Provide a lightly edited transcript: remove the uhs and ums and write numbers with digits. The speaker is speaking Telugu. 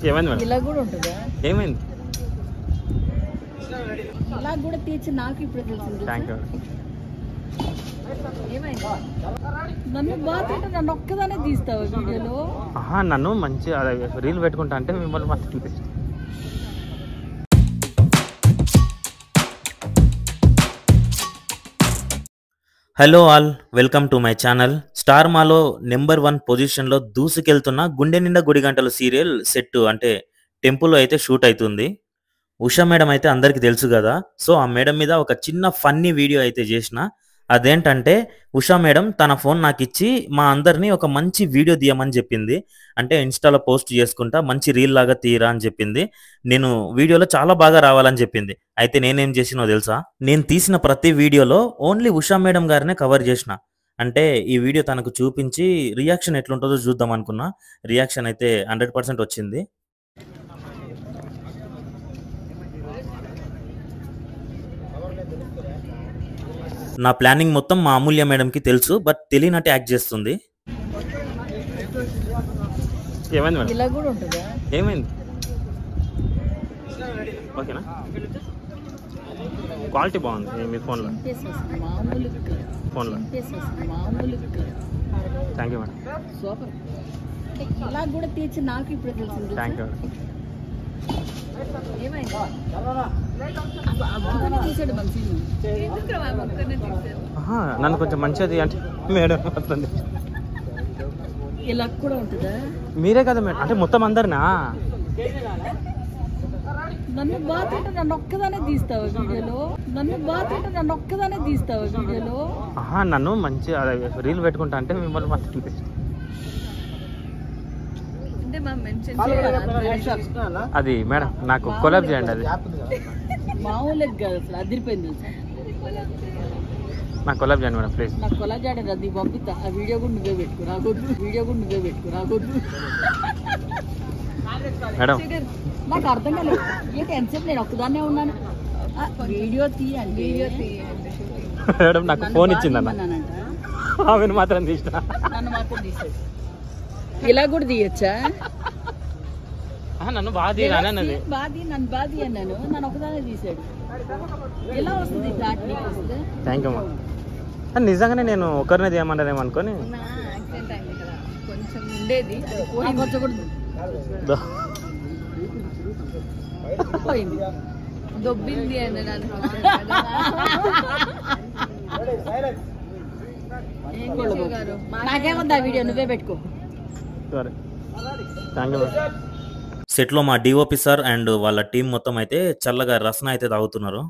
ఏమైంది మేడం? ఇలా కూడా ఉంటుందా? ఏమైంది? ఇలా కూడా తీర్చి నాకు ఇప్పుడు తెలిసింది. Thank you. ఏమైంది? నన్ను బాగా నన్ను ఒక్కదానే తీస్తావు వీడియోలో. నన్ను మంచి రీల్ పెట్టుకుంటా అంటే మిమ్మల్ని మాత్రం. Hello all, welcome to my channel. Star మాలో నెంబర్ 1 పొజిషన్లో దూసుకెళ్తున్న గుండె నిండా గుడి గంటలు సీరియల్ సెట్ అంటే టెంపుల్లో అయితే షూట్ అవుతుంది. ఉషా మేడం అయితే అందరికీ తెలుసు కదా. సో ఆ మేడం మీద ఒక చిన్న ఫన్నీ వీడియో అయితే చేసిన. అదేంటంటే ఉషా మేడం తన ఫోన్ నాకు ఇచ్చి మా అందరినీ ఒక మంచి వీడియో తీయమని చెప్పింది. అంటే ఇన్స్టాలో పోస్ట్ చేసుకుంటా మంచి రీల్ లాగా తీయరా అని చెప్పింది. నేను వీడియోలో చాలా బాగా రావాలని చెప్పింది. అయితే నేనేం చేసినో తెలుసా? నేను తీసిన ప్రతి వీడియోలో ఓన్లీ ఉషా మేడం గారినే కవర్ చేసిన. అంటే ఈ వీడియో తనకు చూపించి రియాక్షన్ ఎట్లుంటుందో చూద్దాం అనుకున్నా. రియాక్షన్ అయితే 100% వచ్చింది. నా ప్లానింగ్ మొత్తం మా అమూల్య మేడంకి తెలుసు, బట్ తెలియనట్టు యాక్ట్ చేస్తుంది. ఏమైంది మేడం? ఇలా కూడా ఉంటుందా? ఏమైంది? ఓకేనా? క్వాలిటీ బాగుంది మీ ఫోన్లో. ఫోన్లో థ్యాంక్ యూ మేడం. సూపర్. ఇలా కూడా తీర్చి నాకు ఇప్పుడు తెలిసింది. Thank you. నన్ను కొంచెం మంచిది అంటే మేడం వస్తుంది. ఇలా కూడా ఉంటుందా? మీరే కదా మేడం, అంటే మొత్తం అందరినా? నన్ను బాగా నన్ను ఒక్కదానే తీస్తావు వీడియోలో. నన్ను మంచి రీల్ పెట్టుకుంటా అంటే మిమ్మల్ని మాత్రం. అది మేడం నాకు కొలాబ్ చేయండి. అది మామూలుగా కాదు, అసలు అదిరిపోయింది. నాకు కొలాబ్ చేయండి మేడం ప్లీజ్. నాకు కొలాబ్ చేయడం అది పంపిస్తా. ఆ వీడియో కూడా నువ్వే పెట్టుకో, రాకొద్దు. మేడం నాకు అర్థం కాలేదు. ఏంటి ఎంతసేపు నేను ఒక్కదాన్నే ఉన్నాను. వీడియో తీయండి. మేడం నాకు ఫోన్ ఇచ్చిందన్న, ఆమెను మాత్రం తీసిన. నన్ను మాత్రం తీసేది. ఇలా కూడా తీయచ్చా? నన్ను బాధి నన్ను బాధి అన్నాను. నన్ను ఒకదానే తీసాడు. ఎలా వస్తుంది? Thank you madam. నిజంగానే నేను ఒకరినే తీయమన్నారేమో అనుకొని కొంచెం ఉండేది. పోయింది, దొబ్బింది అని నాకేముంది. ఆ వీడియో నువ్వే పెట్టుకో. సరే థ్యాంక్ యూ మేడం. సెట్లో మా డిఓపి సార్ అండ్ వాళ్ళ టీం మొత్తం అయితే చల్లగా రసన అయితే తాగుతున్నారు.